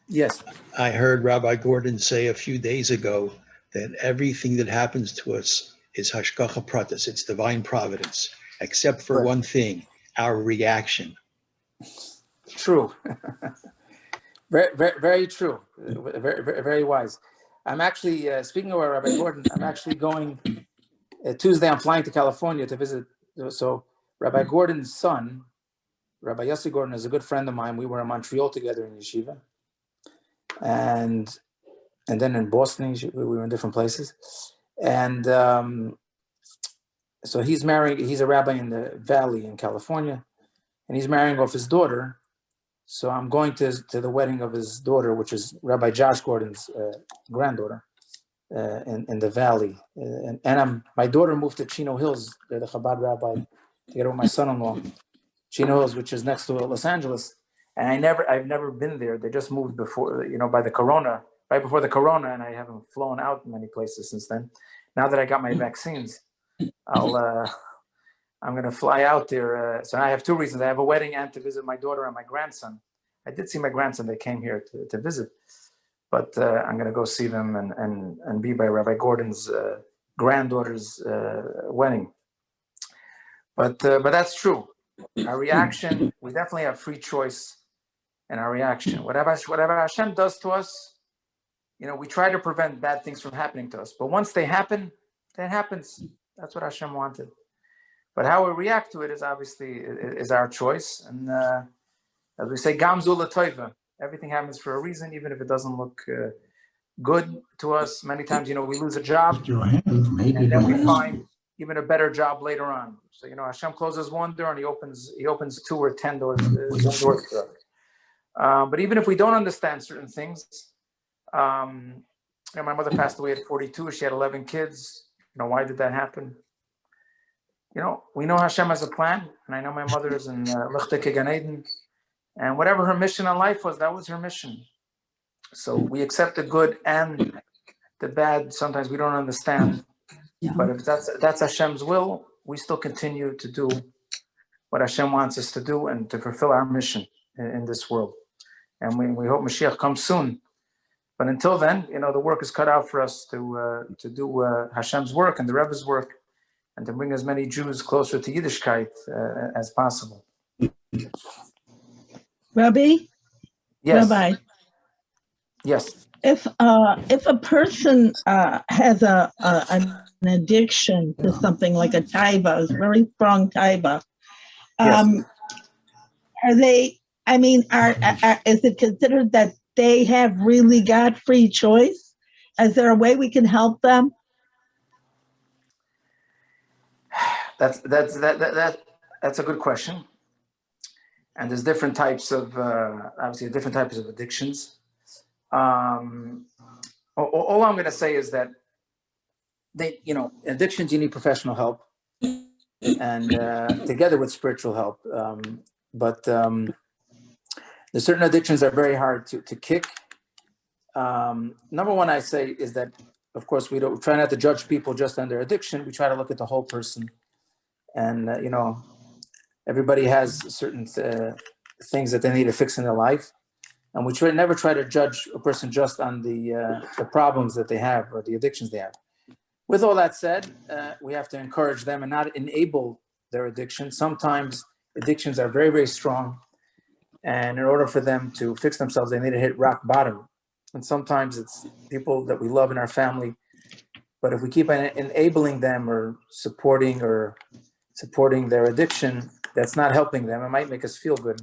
Yes. I heard Rabbi Gordon say a few days ago that everything that happens to us is hashgacha pratis, it's divine providence, except for one thing, our reaction. True. Very, very, very true. Very, very, very wise. I'm actually, speaking of Rabbi Gordon, I'm actually going, Tuesday I'm flying to California to visit. So Rabbi Gordon's son, Rabbi Yossi Gordon, is a good friend of mine. We were in Montreal together in yeshiva. And then in Boston, we were in different places. And so he's a rabbi in the Valley in California, and he's marrying off his daughter. So I'm going to the wedding of his daughter, which is Rabbi Josh Gordon's granddaughter, in the Valley. And my daughter moved to Chino Hills, the Chabad rabbi, together with my son-in-law, Chino Hills, which is next to Los Angeles. And I've never been there. They just moved before, by the Corona, right before the Corona, and I haven't flown out many places since then. Now that I got my vaccines, I'm going to fly out there. So I have two reasons. I have a wedding and to visit my daughter and my grandson. I did see my grandson. They came here to visit, but I'm going to go see them and be by Rabbi Gordon's granddaughter's wedding. But that's true. Our reaction, we definitely have free choice in our reaction. Whatever Hashem does to us, we try to prevent bad things from happening to us. But once they happen, that happens. That's what Hashem wanted. But how we react to it is obviously is our choice. And as we say, Gamzu l'toiva, everything happens for a reason, even if it doesn't look good to us. Many times, we lose a job, and then we find even a better job later on. So Hashem closes one door and He opens 2 or 10 doors. But even if we don't understand certain things, my mother passed away at 42. She had 11 kids. Why did that happen? We know Hashem has a plan, and I know my mother is in Lichte Gan Eden, and whatever her mission in life was, that was her mission. So we accept the good and the bad. Sometimes we don't understand, but if that's Hashem's will, we still continue to do what Hashem wants us to do and to fulfill our mission in this world. And we hope Mashiach comes soon. But until then, the work is cut out for us to do Hashem's work and the Rebbe's work, and to bring as many Jews closer to Yiddishkeit as possible. Rabbi? Yes. Rabbi? Yes. If a person has an addiction to something like a taiva, a very strong taiva, Yes. are they? I mean, is it considered that they have really got free choice? Is there a way we can help them? That's a good question. And there's different types of obviously different types of addictions. All I'm going to say is that addictions, you need professional help, and together with spiritual help. But there's certain addictions that are very hard to kick. Number one, I say, is that, of course, we try not to judge people just on their addiction. We try to look at the whole person. And, everybody has certain things that they need to fix in their life. And we never try to judge a person just on the problems that they have or the addictions they have. With all that said, we have to encourage them and not enable their addiction. Sometimes addictions are very, very strong. And in order for them to fix themselves, they need to hit rock bottom. And sometimes it's people that we love in our family. But if we keep enabling them or supporting their addiction, that's not helping them. It might make us feel good.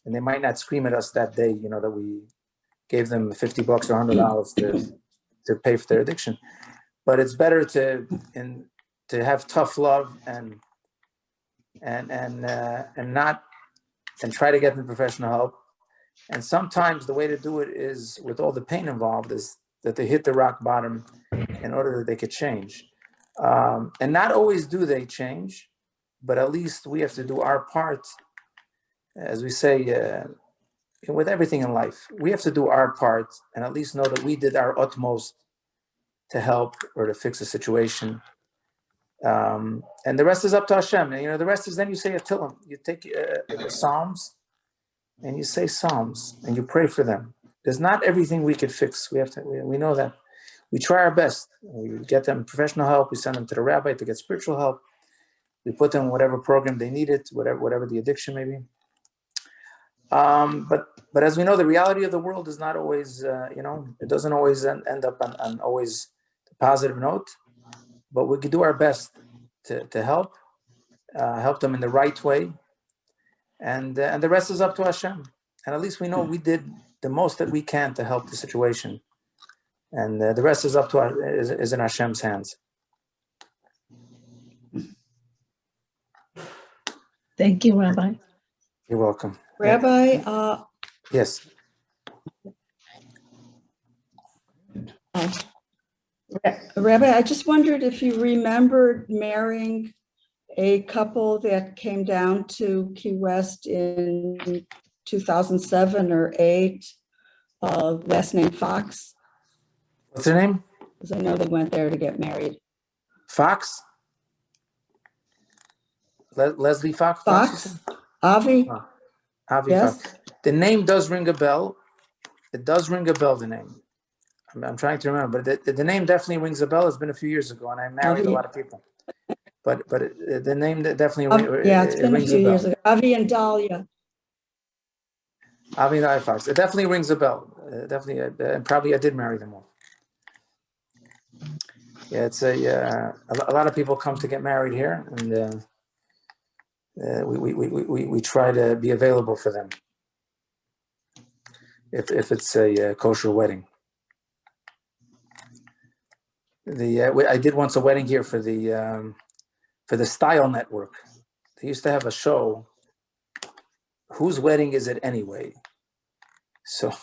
And they might not scream at us that day, that gave them $50 or $100 to pay for their addiction. But it's better to have tough love and try to get them professional help. And sometimes the way to do it is, with all the pain involved, is that they hit the rock bottom in order that they could change. And not always do they change, but at least we have to do our part. As we say, with everything in life, we have to do our part and at least know that we did our utmost to help or to fix a situation. And the rest is up to Hashem. And, the rest is, then you say a Tillim. You take the Psalms and you say Psalms and you pray for them. There's not everything we could fix. We know that. We try our best. We get them professional help. We send them to the rabbi to get spiritual help. We put them in whatever program they needed, whatever the addiction may be. But as we know, the reality of the world is not always, it doesn't always end up on always the positive note. But we can do our best to help them in the right way, and the rest is up to Hashem. And at least we know we did the most that we can to help the situation, and the rest is up to is in Hashem's hands. Thank you, Rabbi. You're welcome. Rabbi, Yes. Rabbi, I just wondered if you remembered marrying a couple that came down to Key West in 2007 or 8, last name Fox. What's her name? Because I know they went there to get married. Fox? Leslie Fox? Fox? Avi? Oh, Avi Yes. Fox. The name does ring a bell. It does ring a bell, the name. I'm trying to remember, but the name definitely rings a bell. It's been a few years ago, and I married a lot of people. But the name definitely it's been a few years ago. Avi and Dahlia. Avi and I Fox. It definitely rings a bell. Definitely, and probably I did marry them all. Yeah, it's a lot of people come to get married here, and we try to be available for them if it's a kosher wedding. I did once a wedding here for the Style Network. They used to have a show. Whose wedding is it anyway? So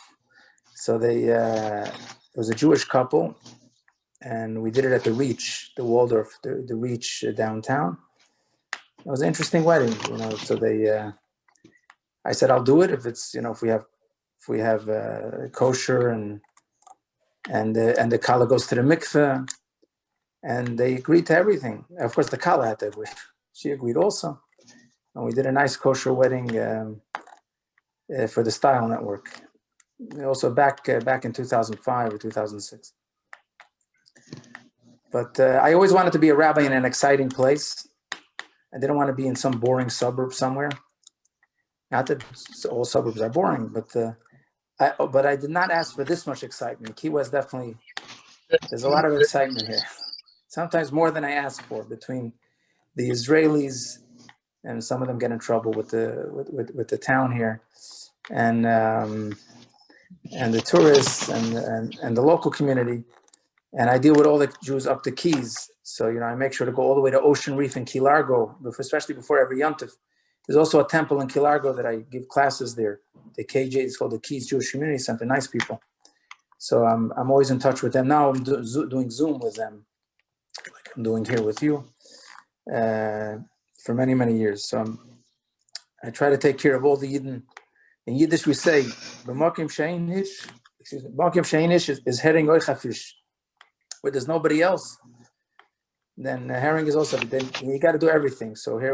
they it was a Jewish couple, and we did it at the Reach, the Waldorf, the Reach downtown. It was an interesting wedding, So I said I'll do it if it's if we have kosher and the kala goes to the mikveh, and they agreed to everything. Of course, the kala had to agree. She agreed also, and we did a nice kosher wedding for the Style Network. Also back in 2005 or 2006. But I always wanted to be a rabbi in an exciting place. I didn't want to be in some boring suburb somewhere. Not that all suburbs are boring, but I did not ask for this much excitement. Key West definitely, there's a lot of excitement here. Sometimes more than I asked for, between the Israelis, and some of them get in trouble with the town here, and the tourists and the local community. And I deal with all the Jews up the Keys. So, I make sure to go all the way to Ocean Reef and Key Largo, especially before every Yom Tov. There's also a temple in Key Largo that I give classes there. The KJ is called the Keys Jewish Community Center. Nice people. So I'm always in touch with them. Now I'm doing Zoom with them, like I'm doing here with you, for many, many years. So I try to take care of all the Yidden. In Yiddish we say, "B'makim sheinish," "B'makim sheinish" is herring oichafish. Where there's nobody else, then herring is also. Then you got to do everything. So here.